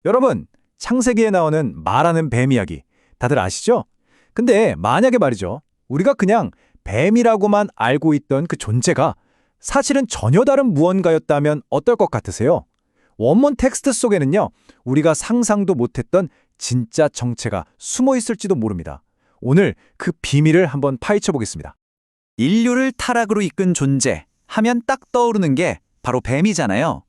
여러분, 창세기에 나오는 말하는 뱀 이야기 다들 아시죠? 근데 만약에 말이죠. 우리가 그냥 뱀이라고만 알고 있던 그 존재가 사실은 전혀 다른 무언가였다면 어떨 것 같으세요? 원문 텍스트 속에는요. 우리가 상상도 못했던 진짜 정체가 숨어 있을지도 모릅니다. 오늘 그 비밀을 한번 파헤쳐 보겠습니다. 인류를 타락으로 이끈 존재 하면 딱 떠오르는 게 바로 뱀이잖아요.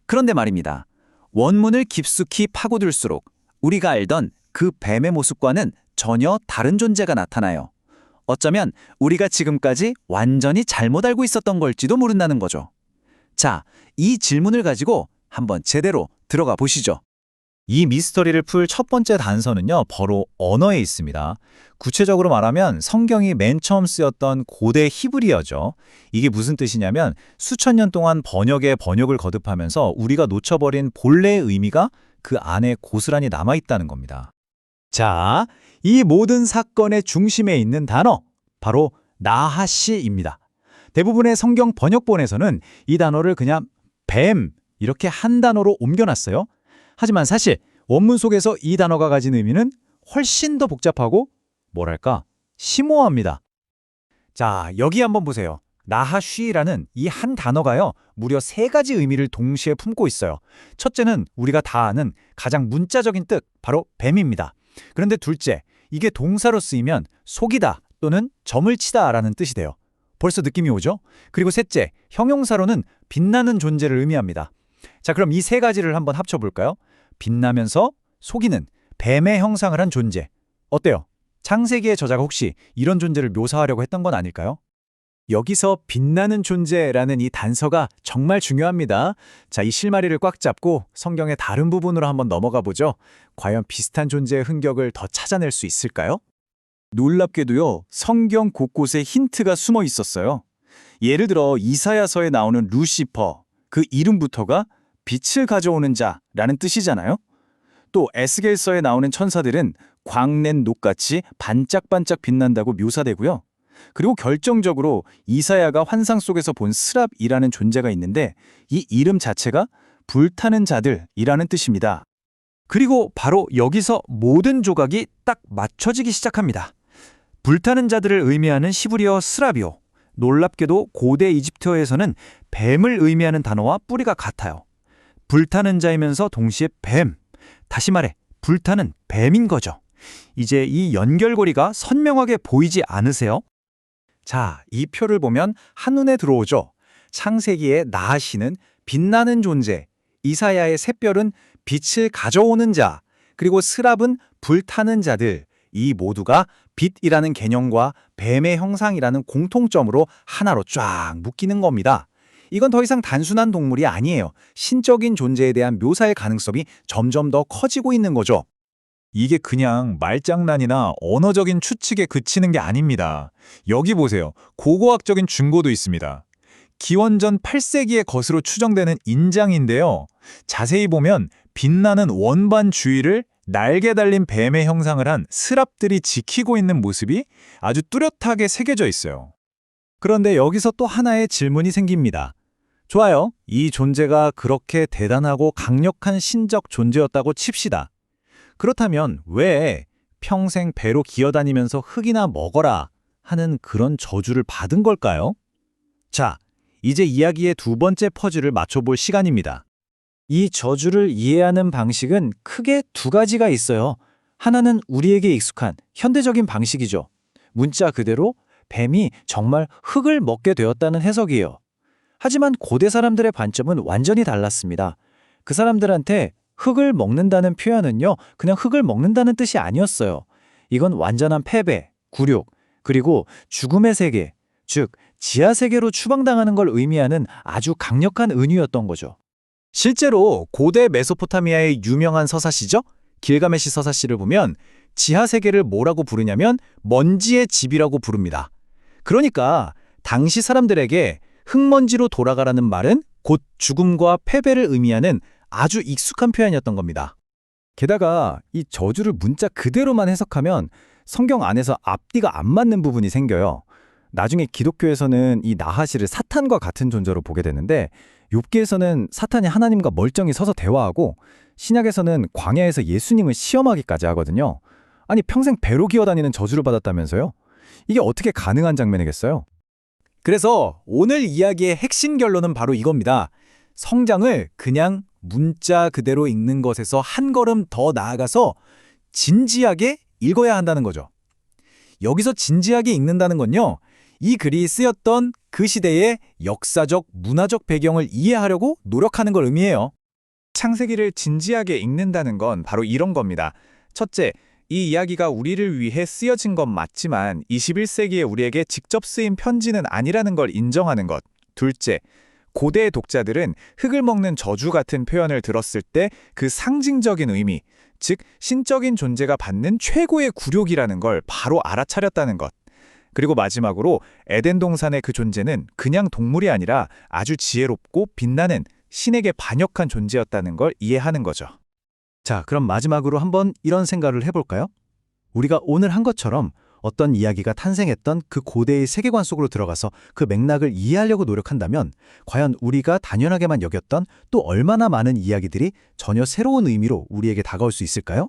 그런데 말입니다. 원문을 깊숙이 파고들수록 우리가 알던 그 뱀의 모습과는 전혀 다른 존재가 나타나요. 어쩌면 우리가 지금까지 완전히 잘못 알고 있었던 걸지도 모른다는 거죠. 자, 이 질문을 가지고 한번 제대로 들어가 보시죠. 이 미스터리를 풀 첫 번째 단서는요, 바로 언어에 있습니다. 구체적으로 말하면 성경이 맨 처음 쓰였던 고대 히브리어죠. 이게 무슨 뜻이냐면 수천 년 동안 번역에 번역을 거듭하면서 우리가 놓쳐버린 본래의 의미가 그 안에 고스란히 남아있다는 겁니다. 자, 이 모든 사건의 중심에 있는 단어, 바로 나하시입니다. 대부분의 성경 번역본에서는 이 단어를 그냥 뱀, 이렇게 한 단어로 옮겨놨어요. 하지만 사실 원문 속에서 이 단어가 가진 의미는 훨씬 더 복잡하고 뭐랄까 심오합니다. 자, 여기 한번 보세요. 나하쉬라는 이 한 단어가요. 무려 세 가지 의미를 동시에 품고 있어요. 첫째는 우리가 다 아는 가장 문자적인 뜻, 바로 뱀입니다. 그런데 둘째, 이게 동사로 쓰이면 속이다 또는 점을 치다라는 뜻이 돼요. 벌써 느낌이 오죠? 그리고 셋째, 형용사로는 빛나는 존재를 의미합니다. 자, 그럼 이 세 가지를 한번 합쳐볼까요? 빛나면서 속이는 뱀의 형상을 한 존재. 어때요? 창세기의 저자가 혹시 이런 존재를 묘사하려고 했던 건 아닐까요? 여기서 빛나는 존재라는 이 단서가 정말 중요합니다. 자, 이 실마리를 꽉 잡고 성경의 다른 부분으로 한번 넘어가 보죠. 과연 비슷한 존재의 흔적을 더 찾아낼 수 있을까요? 놀랍게도요, 성경 곳곳에 힌트가 숨어 있었어요. 예를 들어 이사야서에 나오는 루시퍼, 그 이름부터가 빛을 가져오는 자라는 뜻이잖아요. 또 에스겔서에 나오는 천사들은 광낸 녹같이 반짝반짝 빛난다고 묘사되고요. 그리고 결정적으로 이사야가 환상 속에서 본 스랍이라는 존재가 있는데 이 이름 자체가 불타는 자들이라는 뜻입니다. 그리고 바로 여기서 모든 조각이 딱 맞춰지기 시작합니다. 불타는 자들을 의미하는 시브리어 스라비오. 놀랍게도 고대 이집트어에서는 뱀을 의미하는 단어와 뿌리가 같아요. 불타는 자이면서 동시에 뱀. 다시 말해 불타는 뱀인 거죠. 이제 이 연결고리가 선명하게 보이지 않으세요? 자, 이 표를 보면 한눈에 들어오죠. 창세기의 나하시는 빛나는 존재, 이사야의 샛별은 빛을 가져오는 자, 그리고 스랍은 불타는 자들, 이 모두가 빛이라는 개념과 뱀의 형상이라는 공통점으로 하나로 쫙 묶이는 겁니다. 이건 더 이상 단순한 동물이 아니에요. 신적인 존재에 대한 묘사의 가능성이 점점 더 커지고 있는 거죠. 이게 그냥 말장난이나 언어적인 추측에 그치는 게 아닙니다. 여기 보세요. 고고학적인 증거도 있습니다. 기원전 8세기의 것으로 추정되는 인장인데요. 자세히 보면 빛나는 원반 주위를 날개 달린 뱀의 형상을 한 스랍들이 지키고 있는 모습이 아주 뚜렷하게 새겨져 있어요. 그런데 여기서 또 하나의 질문이 생깁니다. 좋아요. 이 존재가 그렇게 대단하고 강력한 신적 존재였다고 칩시다. 그렇다면 왜 평생 배로 기어다니면서 흙이나 먹어라 하는 그런 저주를 받은 걸까요? 자, 이제 이야기의 두 번째 퍼즐을 맞춰볼 시간입니다. 이 저주를 이해하는 방식은 크게 두 가지가 있어요. 하나는 우리에게 익숙한 현대적인 방식이죠. 문자 그대로 뱀이 정말 흙을 먹게 되었다는 해석이에요. 하지만 고대 사람들의 관점은 완전히 달랐습니다. 그 사람들한테 흙을 먹는다는 표현은요, 그냥 흙을 먹는다는 뜻이 아니었어요. 이건 완전한 패배, 굴욕, 그리고 죽음의 세계, 즉 지하 세계로 추방당하는 걸 의미하는 아주 강력한 은유였던 거죠. 실제로 고대 메소포타미아의 유명한 서사시죠? 길가메시 서사시를 보면 지하 세계를 뭐라고 부르냐면 먼지의 집이라고 부릅니다. 그러니까 당시 사람들에게 흙먼지로 돌아가라는 말은 곧 죽음과 패배를 의미하는 아주 익숙한 표현이었던 겁니다. 게다가 이 저주를 문자 그대로만 해석하면 성경 안에서 앞뒤가 안 맞는 부분이 생겨요. 나중에 기독교에서는 이 나하시를 사탄과 같은 존재로 보게 되는데 욥기에서는 사탄이 하나님과 멀쩡히 서서 대화하고 신약에서는 광야에서 예수님을 시험하기까지 하거든요. 아니, 평생 배로 기어다니는 저주를 받았다면서요? 이게 어떻게 가능한 장면이겠어요? 그래서 오늘 이야기의 핵심 결론은 바로 이겁니다. 성장을 그냥 문자 그대로 읽는 것에서 한 걸음 더 나아가서 진지하게 읽어야 한다는 거죠. 여기서 진지하게 읽는다는 건요, 이 글이 쓰였던 그 시대의 역사적, 문화적 배경을 이해하려고 노력하는 걸 의미해요. 창세기를 진지하게 읽는다는 건 바로 이런 겁니다. 첫째, 이 이야기가 우리를 위해 쓰여진 건 맞지만 21세기에 우리에게 직접 쓰인 편지는 아니라는 걸 인정하는 것. 둘째, 고대의 독자들은 흙을 먹는 저주 같은 표현을 들었을 때 그 상징적인 의미, 즉 신적인 존재가 받는 최고의 굴욕이라는 걸 바로 알아차렸다는 것. 그리고 마지막으로 에덴 동산의 그 존재는 그냥 동물이 아니라 아주 지혜롭고 빛나는 신에게 반역한 존재였다는 걸 이해하는 거죠. 자, 그럼 마지막으로 한번 이런 생각을 해볼까요? 우리가 오늘 한 것처럼 어떤 이야기가 탄생했던 그 고대의 세계관 속으로 들어가서 그 맥락을 이해하려고 노력한다면 과연 우리가 당연하게만 여겼던 또 얼마나 많은 이야기들이 전혀 새로운 의미로 우리에게 다가올 수 있을까요?